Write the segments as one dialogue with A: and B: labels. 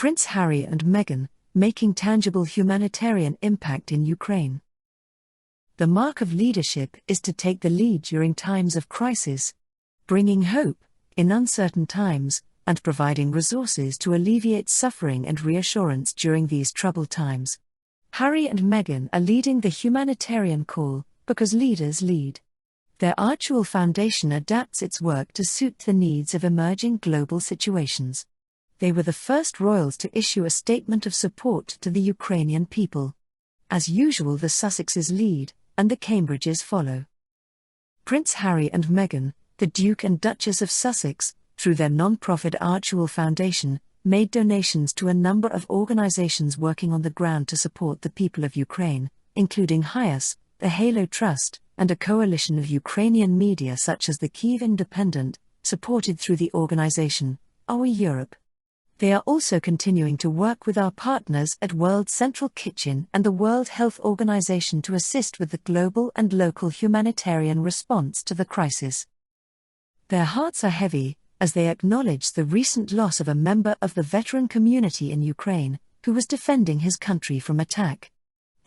A: Prince Harry and Meghan, making tangible humanitarian impact in Ukraine. The mark of leadership is to take the lead during times of crisis, bringing hope in uncertain times, and providing resources to alleviate suffering and reassurance during these troubled times. Harry and Meghan are leading the humanitarian call, because leaders lead. Their Archewell Foundation adapts its work to suit the needs of emerging global situations. They were the first royals to issue a statement of support to the Ukrainian people. As usual, the Sussexes lead, and the Cambridges follow. Prince Harry and Meghan, the Duke and Duchess of Sussex, through their non-profit Archewell Foundation, made donations to a number of organizations working on the ground to support the people of Ukraine, including HIAS, the Halo Trust, and a coalition of Ukrainian media such as the Kyiv Independent, supported through the organization, Our Europe. They are also continuing to work with our partners at World Central Kitchen and the World Health Organization to assist with the global and local humanitarian response to the crisis. Their hearts are heavy, as they acknowledge the recent loss of a member of the veteran community in Ukraine, who was defending his country from attack.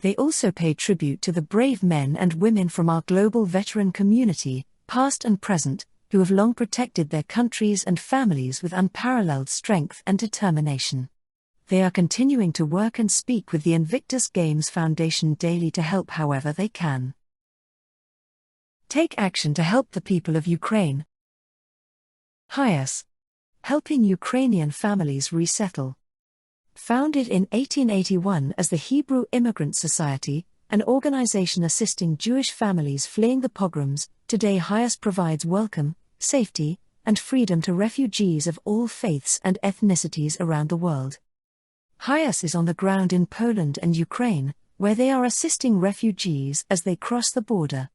A: They also pay tribute to the brave men and women from our global veteran community, past and present, who have long protected their countries and families with unparalleled strength and determination. They are continuing to work and speak with the Invictus Games Foundation daily to help however they can. Take action to help the people of Ukraine. HIAS, helping Ukrainian families resettle. Founded in 1881 as the Hebrew Immigrant Society, an organization assisting Jewish families fleeing the pogroms, today HIAS provides welcome, safety, and freedom to refugees of all faiths and ethnicities around the world. HIAS is on the ground in Poland and Ukraine, where they are assisting refugees as they cross the border.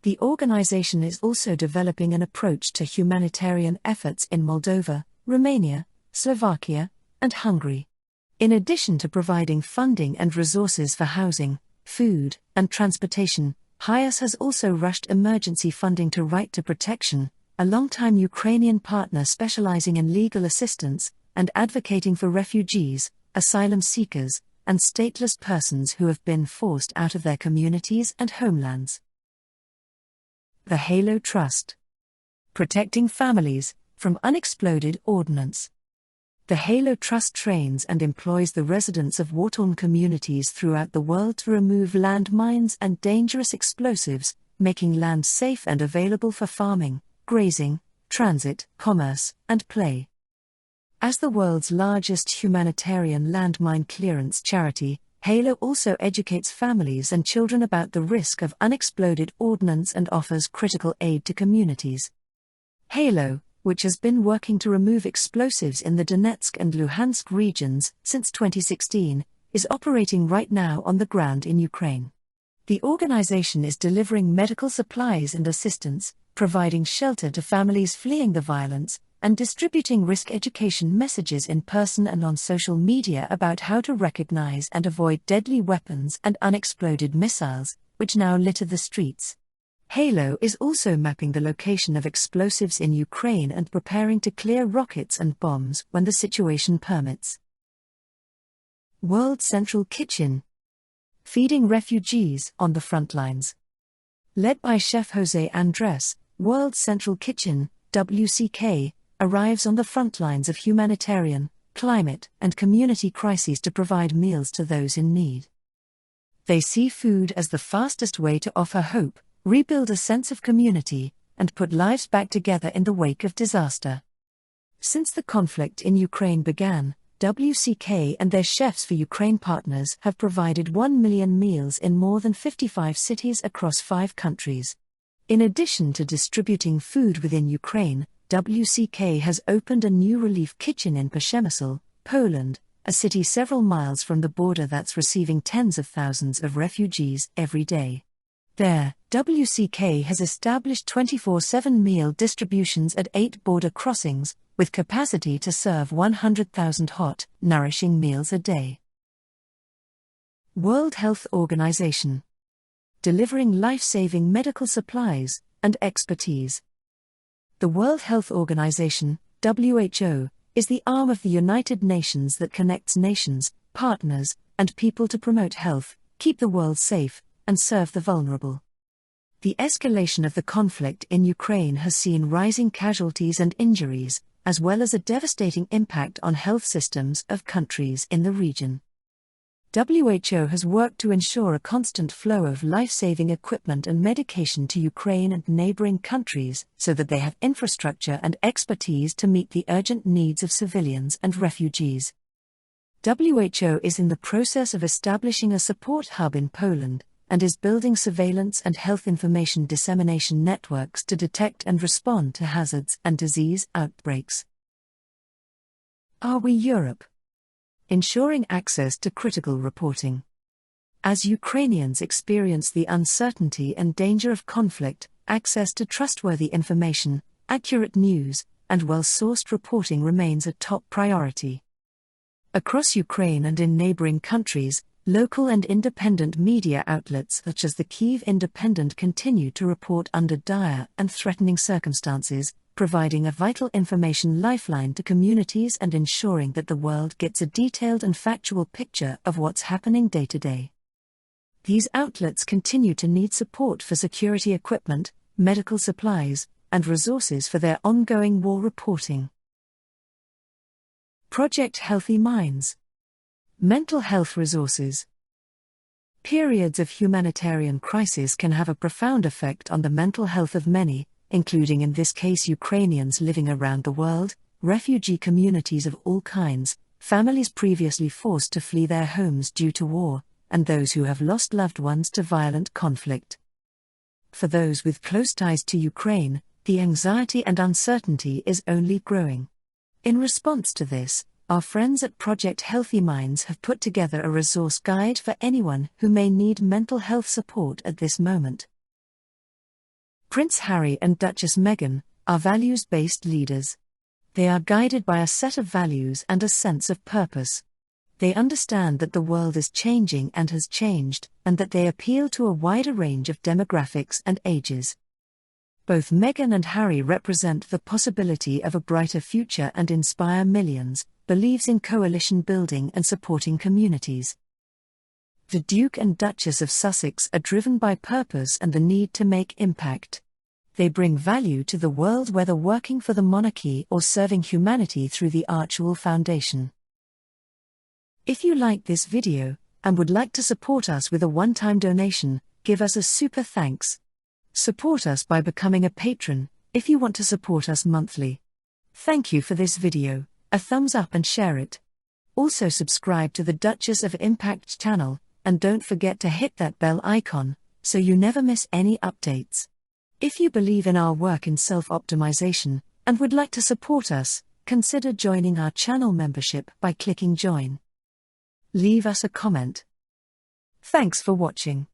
A: The organization is also developing an approach to humanitarian efforts in Moldova, Romania, Slovakia, and Hungary. In addition to providing funding and resources for housing, food, and transportation, HIAS has also rushed emergency funding to Right to Protection, a longtime Ukrainian partner specializing in legal assistance and advocating for refugees, asylum seekers, and stateless persons who have been forced out of their communities and homelands. The Halo Trust, protecting families from unexploded ordnance. The Halo Trust trains and employs the residents of war-torn communities throughout the world to remove landmines and dangerous explosives, making land safe and available for farming, grazing, transit, commerce, and play. As the world's largest humanitarian landmine clearance charity, Halo also educates families and children about the risk of unexploded ordnance and offers critical aid to communities. Halo, which has been working to remove explosives in the Donetsk and Luhansk regions since 2016, is operating right now on the ground in Ukraine. The organization is delivering medical supplies and assistance, providing shelter to families fleeing the violence, and distributing risk education messages in person and on social media about how to recognize and avoid deadly weapons and unexploded missiles, which now litter the streets. Halo is also mapping the location of explosives in Ukraine and preparing to clear rockets and bombs when the situation permits. World Central Kitchen, feeding refugees on the front lines. Led by Chef Jose Andres, World Central Kitchen, WCK, arrives on the front lines of humanitarian, climate, and community crises to provide meals to those in need. They see food as the fastest way to offer hope, rebuild a sense of community, and put lives back together in the wake of disaster. Since the conflict in Ukraine began, WCK and their Chefs for Ukraine partners have provided 1 million meals in more than 55 cities across 5 countries. In addition to distributing food within Ukraine, WCK has opened a new relief kitchen in Przemysl, Poland, a city several miles from the border that's receiving tens of thousands of refugees every day. There, WCK has established 24/7 meal distributions at 8 border crossings, with capacity to serve 100,000 hot, nourishing meals a day. World Health Organization, delivering life-saving medical supplies and expertise. The World Health Organization, WHO, is the arm of the United Nations that connects nations, partners, and people to promote health, keep the world safe, and serve the vulnerable. The escalation of the conflict in Ukraine has seen rising casualties and injuries, as well as a devastating impact on health systems of countries in the region. WHO has worked to ensure a constant flow of life-saving equipment and medication to Ukraine and neighboring countries so that they have infrastructure and expertise to meet the urgent needs of civilians and refugees. WHO is in the process of establishing a support hub in Poland, and is building surveillance and health information dissemination networks to detect and respond to hazards and disease outbreaks. Are we Europe? Ensuring access to critical reporting. As Ukrainians experience the uncertainty and danger of conflict, access to trustworthy information, accurate news, and well-sourced reporting remains a top priority. Across Ukraine and in neighboring countries, local and independent media outlets such as the Kyiv Independent continue to report under dire and threatening circumstances, providing a vital information lifeline to communities and ensuring that the world gets a detailed and factual picture of what's happening day to day. These outlets continue to need support for security equipment, medical supplies, and resources for their ongoing war reporting. Project Healthy Minds. Mental health resources. Periods of humanitarian crisis can have a profound effect on the mental health of many, including in this case Ukrainians living around the world, refugee communities of all kinds, families previously forced to flee their homes due to war, and those who have lost loved ones to violent conflict. For those with close ties to Ukraine, the anxiety and uncertainty is only growing. In response to this, our friends at Project Healthy Minds have put together a resource guide for anyone who may need mental health support at this moment. Prince Harry and Duchess Meghan are values-based leaders. They are guided by a set of values and a sense of purpose. They understand that the world is changing and has changed, and that they appeal to a wider range of demographics and ages. Both Meghan and Harry represent the possibility of a brighter future and inspire millions, believes in coalition building and supporting communities. The Duke and Duchess of Sussex are driven by purpose and the need to make impact. They bring value to the world whether working for the monarchy or serving humanity through the Archewell Foundation. If you like this video, and would like to support us with a one-time donation, give us a super thanks. Support us by becoming a patron, if you want to support us monthly. Thank you for this video, a thumbs up and share it. Also subscribe to the Duchess of Impact channel, and don't forget to hit that bell icon, so you never miss any updates. If you believe in our work in self-optimization, and would like to support us, consider joining our channel membership by clicking join. Leave us a comment. Thanks for watching.